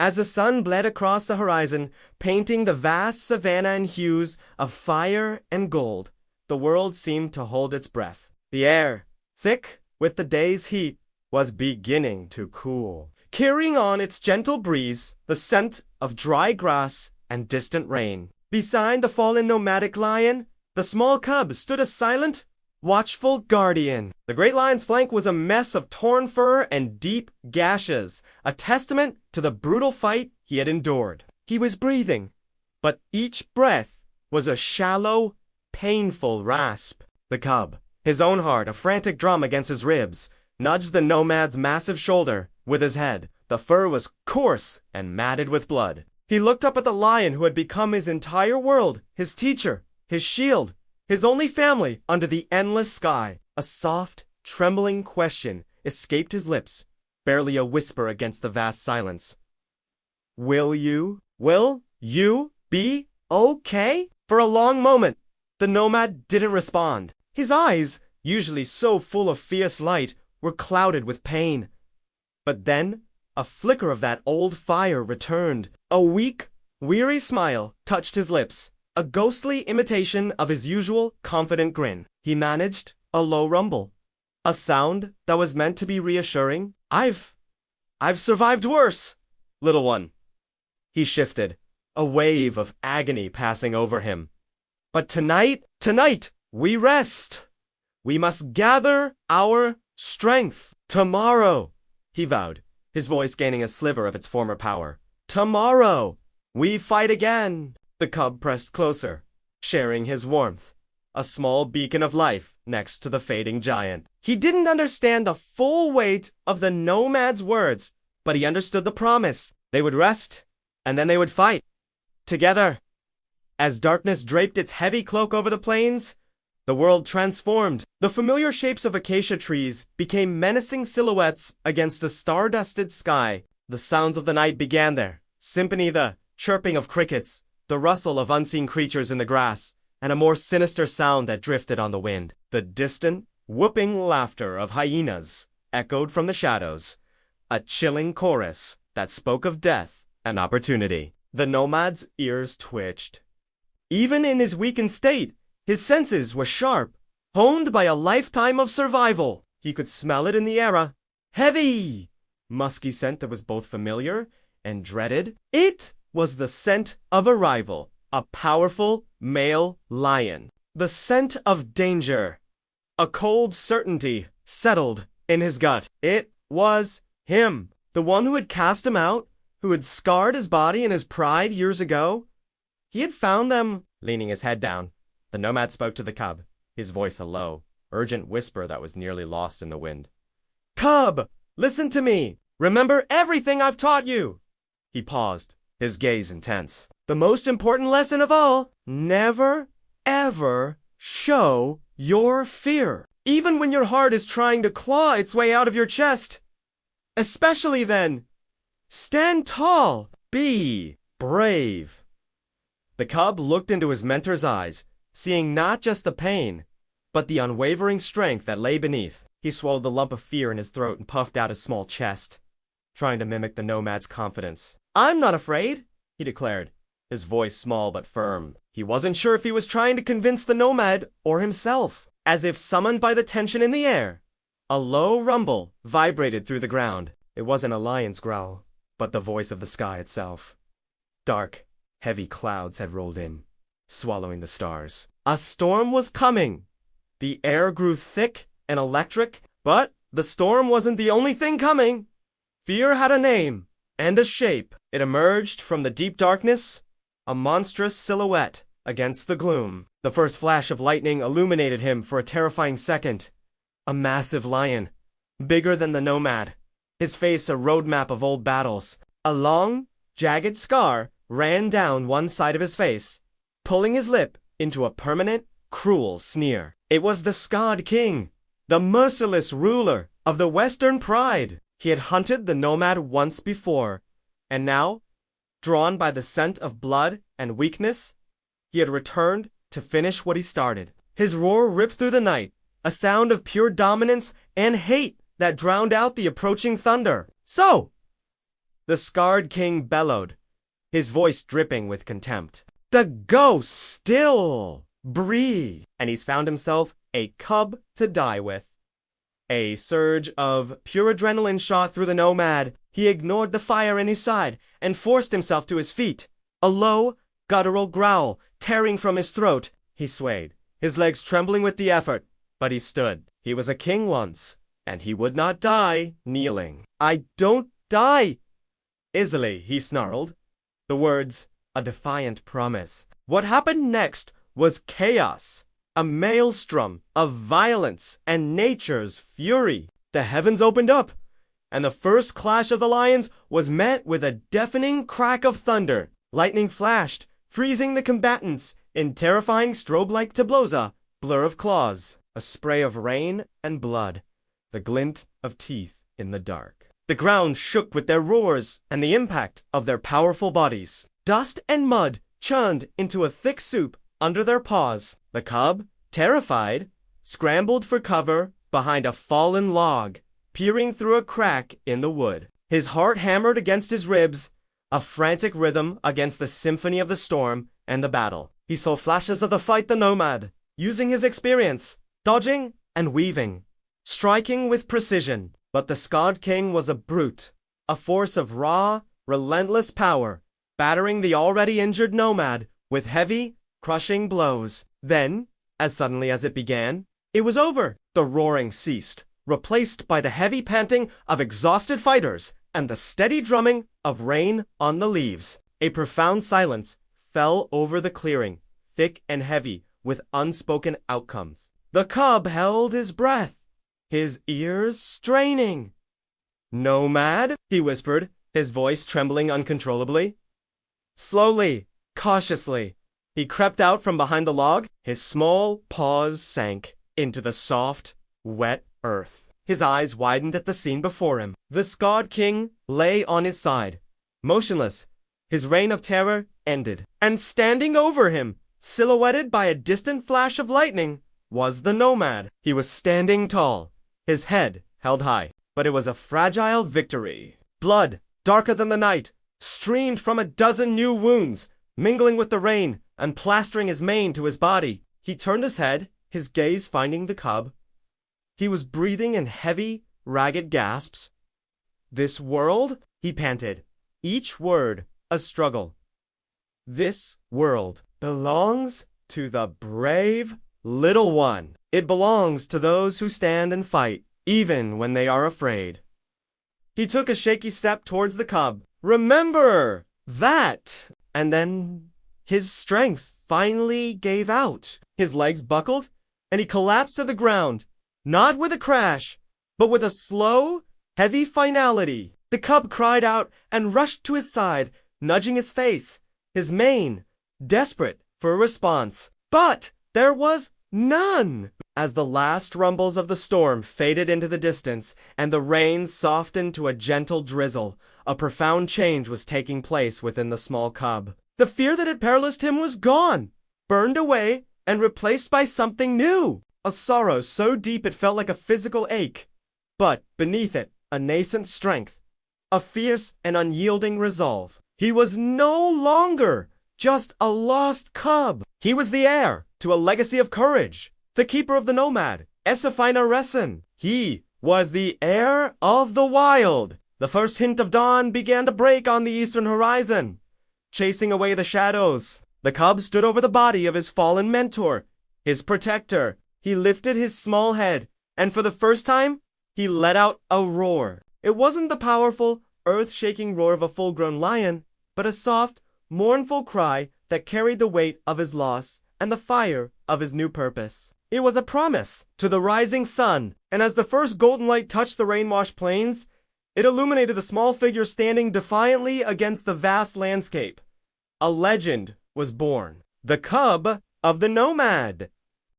As the sun bled across the horizon, painting the vast savanna in hues of fire and gold, the world seemed to hold its breath. The air, thick with the day's heat, was beginning to cool, carrying on its gentle breeze the scent of dry grass and distant rain. Beside the fallen nomadic lion, the small cub stood a silent, watchful guardian. The great lion's flank was a mess of torn fur and deep gashes, a testament to the brutal fight he had endured. He was breathing, but each breath was a shallow, painful rasp. The cub, his own heart a frantic drum against his ribs, nudged the nomad's massive shoulder with his head. The fur was coarse and matted with blood. He looked up at the lion who had become his entire world, his teacher, his shield, his only family under the endless sky. A soft, trembling question escaped his lips, barely a whisper against the vast silence. Will you be okay? For a long moment, the nomad didn't respond. His eyes, usually so full of fierce light, were clouded with pain. But then, a flicker of that old fire returned. A weak, weary smile touched his lips, a ghostly imitation of his usual confident grin. He managed a low rumble, a sound that was meant to be reassuring. I've survived worse, little one. He shifted, a wave of agony passing over him. But tonight, we rest. We must gather our strength. Tomorrow, he vowed, his voice gaining a sliver of its former power. Tomorrow, we fight again. The cub pressed closer, sharing his warmth, a small beacon of life next to the fading giant. He didn't understand the full weight of the nomad's words, but he understood the promise. They would rest, and then they would fight. Together. As darkness draped its heavy cloak over the plains, the world transformed. The familiar shapes of acacia trees became menacing silhouettes against a star-dusted sky. The sounds of the night began there. Symphony, the chirping of crickets, the rustle of unseen creatures in the grass, and a more sinister sound that drifted on the wind. The distant, whooping laughter of hyenas echoed from the shadows, a chilling chorus that spoke of death and opportunity. The nomad's ears twitched. Even in his weakened state, his senses were sharp, honed by a lifetime of survival. He could smell it in the air, heavy, musky scent that was both familiar and dreaded. It was the scent of arrival, a powerful male lion. The scent of danger. A cold certainty settled in his gut. It was him, the one who had cast him out, who had scarred his body and his pride years ago. He had found them. Leaning his head down, the nomad spoke to the cub, his voice a low, urgent whisper that was nearly lost in the wind. Cub, listen to me. Remember everything I've taught you. He paused, his gaze intense. The most important lesson of all, never, ever show your fear. Even when your heart is trying to claw its way out of your chest. Especially then. Stand tall. Be brave. The cub looked into his mentor's eyes, seeing not just the pain, but the unwavering strength that lay beneath. He swallowed the lump of fear in his throat and puffed out his small chest, trying to mimic the nomad's confidence. I'm not afraid, he declared, his voice small but firm. He wasn't sure if he was trying to convince the nomad or himself. As if summoned by the tension in the air, a low rumble vibrated through the ground. It wasn't a lion's growl, but the voice of the sky itself. Dark, heavy clouds had rolled in, swallowing the stars. A storm was coming. The air grew thick and electric, but the storm wasn't the only thing coming. Fear had a name and a shape. It emerged from the deep darkness, a monstrous silhouette against the gloom. The first flash of lightning illuminated him for a terrifying second. A massive lion, bigger than the nomad, his face a roadmap of old battles. A long, jagged scar ran down one side of his face, pulling his lip into a permanent, cruel sneer. It was the Skad King, the merciless ruler of the Western Pride. He had hunted the nomad once before, and now, drawn by the scent of blood and weakness, he had returned to finish what he started. His roar ripped through the night, a sound of pure dominance and hate that drowned out the approaching thunder. So, The scarred king bellowed, his voice dripping with contempt. The ghosts still breathe, and he's found himself a cub to die with. A surge of pure adrenaline shot through the Nomad. He ignored the fire in his side and forced himself to his feet. A low, guttural growl tearing from his throat. He swayed, his legs trembling with the effort, but he stood. He was a king once, and he would not die kneeling. I don't die easily, he snarled. The words, a defiant promise. What happened next was chaos. A maelstrom of violence and nature's fury. The heavens opened up, and the first clash of the lions was met with a deafening crack of thunder. Lightning flashed, freezing the combatants in terrifying strobe-like tabloza, blur of claws, a spray of rain and blood, the glint of teeth in the dark. The ground shook with their roars and the impact of their powerful bodies. Dust and mud churned into a thick soup under their paws. The cub, terrified, scrambled for cover behind a fallen log, peering through a crack in the wood. His heart hammered against his ribs, a frantic rhythm against the symphony of the storm and the battle. He saw flashes of the fight the Nomad, using his experience, dodging and weaving, striking with precision. But the scarred king was a brute, a force of raw, relentless power, battering the already injured Nomad with heavy, crushing blows. Then, as suddenly as it began, it was over. The roaring ceased, replaced by the heavy panting of exhausted fighters and the steady drumming of rain on the leaves. A profound silence fell over the clearing, thick and heavy with unspoken outcomes. The cub held his breath, his ears straining. "Nomad," he whispered, his voice trembling uncontrollably. Slowly, cautiously, he crept out from behind the log. His small paws sank into the soft, wet earth. His eyes widened at the scene before him. The scarred king lay on his side, motionless, his reign of terror ended. And standing over him, silhouetted by a distant flash of lightning, was the Nomad. He was standing tall, his head held high, but it was a fragile victory. Blood, darker than the night, streamed from a dozen new wounds, mingling with the rain and plastering his mane to his body. He turned his head, his gaze finding the cub. He was breathing in heavy, ragged gasps. "This world," he panted, each word a struggle. "This world belongs to the brave little one. It belongs to those who stand and fight, even when they are afraid." He took a shaky step towards the cub. "Remember that!" And then his strength finally gave out. His legs buckled, and he collapsed to the ground, not with a crash, but with a slow, heavy finality. The cub cried out and rushed to his side, nudging his face, his mane, desperate for a response. But there was none. As the last rumbles of the storm faded into the distance and the rain softened to a gentle drizzle, a profound change was taking place within the small cub. The fear that had paralyzed him was gone, burned away, and replaced by something new. A sorrow so deep it felt like a physical ache, but beneath it, a nascent strength, a fierce and unyielding resolve. He was no longer just a lost cub. He was the heir to a legacy of courage, the keeper of the Nomad, Esafina Resin. He was the heir of the wild. The first hint of dawn began to break on the eastern horizon, chasing away the shadows. The cub stood over the body of his fallen mentor, his protector. He lifted his small head, and for the first time, he let out a roar. It wasn't the powerful, earth-shaking roar of a full-grown lion, but a soft, mournful cry that carried the weight of his loss and the fire of his new purpose. It was a promise to the rising sun, and as the first golden light touched the rain-washed plains, it illuminated the small figure standing defiantly against the vast landscape. A legend was born. The cub of the Nomad.